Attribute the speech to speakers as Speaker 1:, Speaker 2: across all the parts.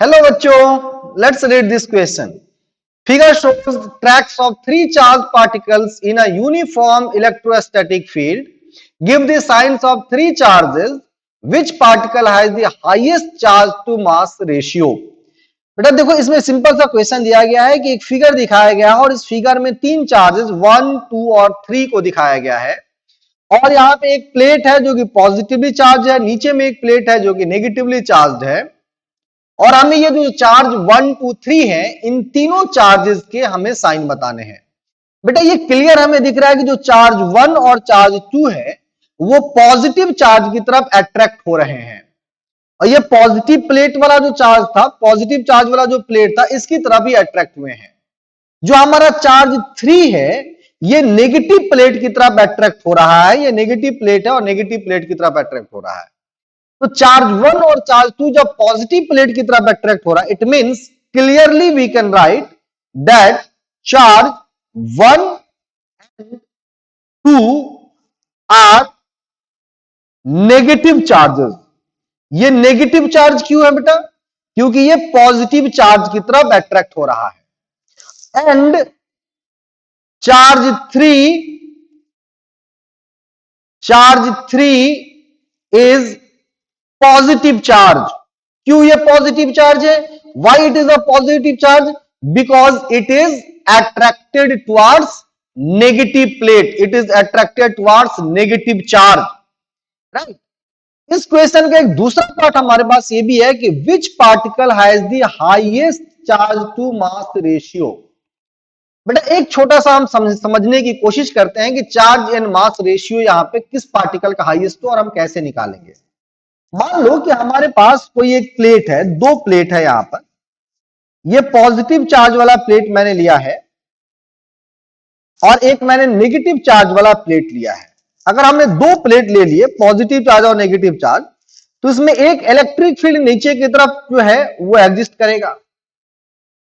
Speaker 1: Hello बच्चों, let's read this question. Figure shows tracks of three charged particles in a uniform electrostatic field. Give the signs of three charges. Which particle has the highest charge to mass ratio? बेटा देखो, इसमें simple सा question दिया गया है कि एक figure दिखाया गया है और इस फिगर में तीन चार्जेस 1, 2 और 3 को दिखाया गया है. और यहाँ पे एक प्लेट है जो कि पॉजिटिवली चार्ज है, नीचे में एक प्लेट है जो कि नेगेटिवली चार्ज है. और हमें ये जो चार्ज 1, 2, 3 है, इन तीनों चार्जेस के हमें साइन बताने हैं. बेटा ये क्लियर हमें दिख रहा है कि जो चार्ज 1 और चार्ज 2 है वो पॉजिटिव चार्ज की तरफ अट्रैक्ट हो रहे हैं. और ये पॉजिटिव प्लेट वाला जो चार्ज था, पॉजिटिव चार्ज वाला जो प्लेट था, इसकी तरफ ही अट्रैक्ट हुए हैं. जो हमारा चार्ज 3 है ये नेगेटिव प्लेट की तरफ अट्रैक्ट हो रहा है. ये नेगेटिव प्लेट है और नेगेटिव प्लेट की तरफ अट्रैक्ट हो रहा है. तो चार्ज 1 और चार्ज 2 जब पॉजिटिव प्लेट की तरफ अट्रैक्ट हो रहा है, it means clearly we can write that charge 1 and 2 are negative charges. ये नेगेटिव चार्ज क्यों है बेटा? क्योंकि ये पॉजिटिव चार्ज की तरफ अट्रैक्ट हो रहा है. And charge 3 is positive charge. क्यों ये पॉजिटिव चार्ज है? Why it is a positive charge? Because it is attracted towards negative plate. It is attracted towards negative charge. Right. इस क्वेश्चन का एक दूसरा पार्ट हमारे पास ये भी है कि which particle has the highest charge to mass ratio. बेटा एक छोटा सा हम समझने की कोशिश करते हैं कि चार्ज एंड मास रेशियो यहां पे किस पार्टिकल का हाईएस्ट हो और हम कैसे निकालेंगे. मान लो कि हमारे पास कोई एक प्लेट है, दो प्लेट है. यहां पर ये पॉजिटिव चार्ज वाला प्लेट मैंने लिया है और एक मैंने नेगेटिव चार्ज वाला प्लेट लिया है. अगर हमने दो प्लेट ले लिए, पॉजिटिव चार्ज और नेगेटिव चार्ज, तो इसमें एक इलेक्ट्रिक फील्ड नीचे की तरफ जो है वो एग्जिस्ट करेगा.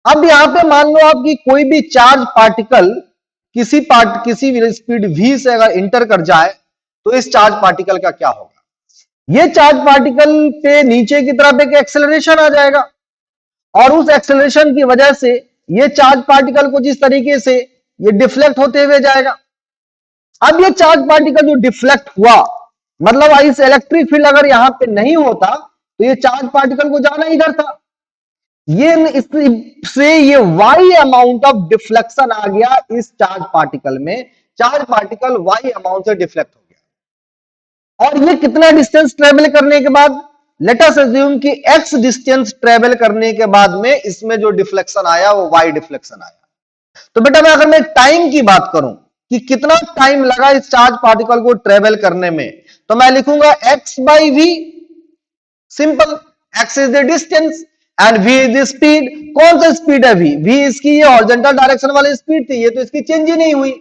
Speaker 1: अब यहां पे मान लो आपकी कोई भी चार्ज पार्टिकल किसी स्पीड v से अगर इंटर कर जाए तो इस चार्ज पार्टिकल का क्या होगा? ये चार्ज पार्टिकल पे नीचे की तरफ एक एक्सेलरेशन आ जाएगा और उस एक्सेलरेशन की वजह से ये चार्ज पार्टिकल को जिस तरीके से ये डिफ्लेक्ट होते हुए जाएगा. अब ये चार्ज पार्टिकल जो डिफ्लेक्ट हुआ, मतलब इस इलेक्ट्रिक फील्ड अगर यहां पे नहीं होता तो ये चार्ज पार्टिकल को जाना इधर था. ये इससे ये वाई अमाउंट ऑफ डिफ्लेक्शन आ गया इस चार्ज पार्टिकल में. चार्ज पार्टिकल वाई अमाउंट से डिफ्लेक्ट हो गया. और ये कितना डिस्टेंस ट्रेवल करने के बाद, लेट अस अज्यूम कि x डिस्टेंस ट्रेवल करने के बाद में इसमें जो डिफ्लेक्शन आया वो y डिफ्लेक्शन आया. तो बेटा अगर मैं टाइम की बात करूं कि कितना टाइम लगा इस चार्ज पार्टिकल को ट्रेवल करने में, तो मैं लिखूंगा x by v. Simple. x is the distance and v is the speed. कौन सा स्पीड है v? v इसकी ये हॉरिजॉन्टल डायरेक्शन वाली स्पीड थी, ये तो इसकी चेंज ही नहीं हुई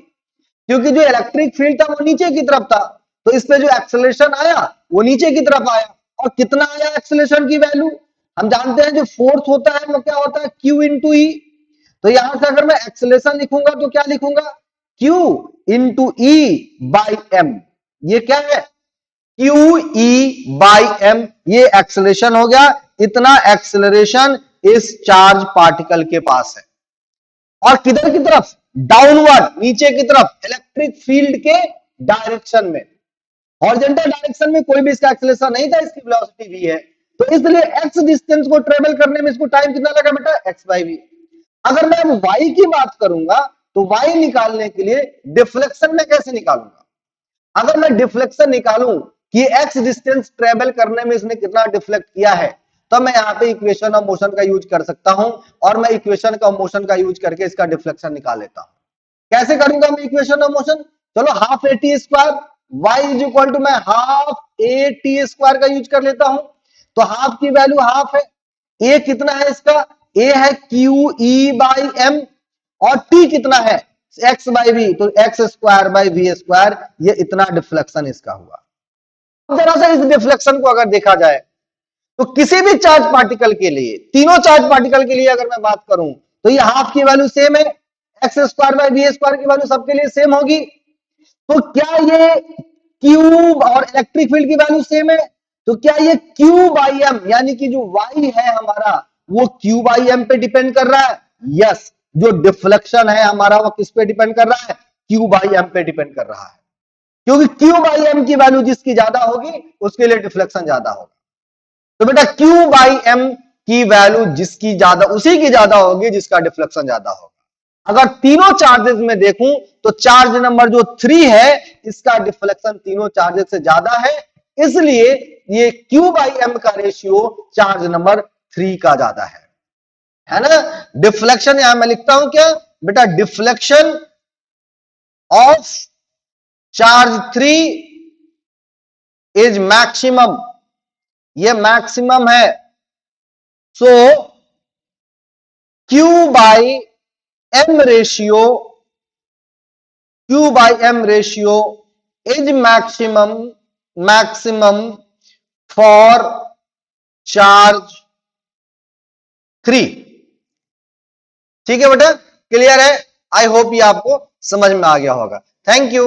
Speaker 1: क्योंकि जो इलेक्ट्रिक फील्ड था वो नीचे की तरफ था. तो इस पे जो एक्सेलरेशन आया वो नीचे की तरफ आया. और कितना आया एक्सेलरेशन की वैल्यू? हम जानते हैं जो फोर्स होता है वो क्या होता है? Q इंटू ई. तो यहां से अगर मैं एक्सेलरेशन लिखूंगा तो क्या लिखूंगा? Q into E by M. ये क्या है? Q E by M. ये एक्सेलरेशन हो गया. इतना एक्सेलरेशन इस चार्ज पार्टिकल के पास है. और किधर की तरफ? डाउनवर्ड, नीचे की तरफ, इलेक्ट्रिक फील्ड के डायरेक्शन में. हॉरिजॉन्टल डायरेक्शन में कोई भी इसका एक्सेलरेशन नहीं था, इसकी वेलोसिटी v है. तो इसलिए x डिस्टेंस को ट्रेवल करने में इसको टाइम कितना लगा बेटा? x by v. अगर मैं अब y की बात करूंगा तो y निकालने के लिए डिफ्लेक्शन में कैसे निकालूंगा? अगर मैं डिफ्लेक्शन निकालूं कि x डिस्टेंस ट्रेवल करने में इसने कितना डिफ्लेक्ट किया है, तो मैं यहां पे इक्वेशन ऑफ मोशन का यूज कर सकता हूं और मैं इक्वेशन ऑफ मोशन का यूज करके इसका डिफ्लेक्शन निकाल लेता हूं. कैसे करूंगा मैं इक्वेशन ऑफ मोशन? चलो half A T square y is equal to मैं हाफ ए टी स्क्वायर का यूज कर लेता हूं. तो हाफ की वैल्यू हाफ है. a कितना है इसका? a है क्यू ई बाई एम और t कितना है? x by V. तो X square by V square. ये इतना डिफ्लेक्शन इसका हुआ. जरा सा इस डिफ्लेक्शन को अगर देखा जाए तो किसी भी चार्ज पार्टिकल के लिए, तीनों चार्ज पार्टिकल के लिए अगर मैं बात करूं तो ये हाफ की वैल्यू सेम है. X square by V square की वैल्यू सबके लिए सेम होगी. तो क्या ये क्यूब और इलेक्ट्रिक फील्ड की वैल्यू सेम है? तो क्या ये क्यू बाई एम यानी कि जो वाई है हमारा वो क्यू बाई एम पे डिपेंड कर रहा है? यस। जो डिफ्लेक्शन है हमारा वो किस पे डिपेंड कर रहा है? क्यू बाई एम पे डिपेंड कर रहा है, क्योंकि क्यू बाई एम की वैल्यू जिसकी ज्यादा होगी उसके लिए डिफ्लेक्शन ज्यादा होगा। तो बेटा क्यू बाई एम की वैल्यू जिसकी ज्यादा उसी की ज्यादा होगी जिसका डिफ्लेक्शन ज्यादा होगा। अगर तीनों चार्जेस में देखूं तो चार्ज नंबर जो 3 है इसका डिफ्लेक्शन तीनों चार्जेस से ज्यादा है, इसलिए ये Q बाई एम का रेशियो चार्ज नंबर 3 का ज्यादा है ना। डिफ्लेक्शन यहां मैं लिखता हूं क्या बेटा, deflection of charge 3 is maximum, ये मैक्सिमम है। So Q by M ratio, Q by M ratio is maximum for charge 3। ठीक है बेटा, क्लियर है? आई होप ये आपको समझ में आ गया होगा। Thank you.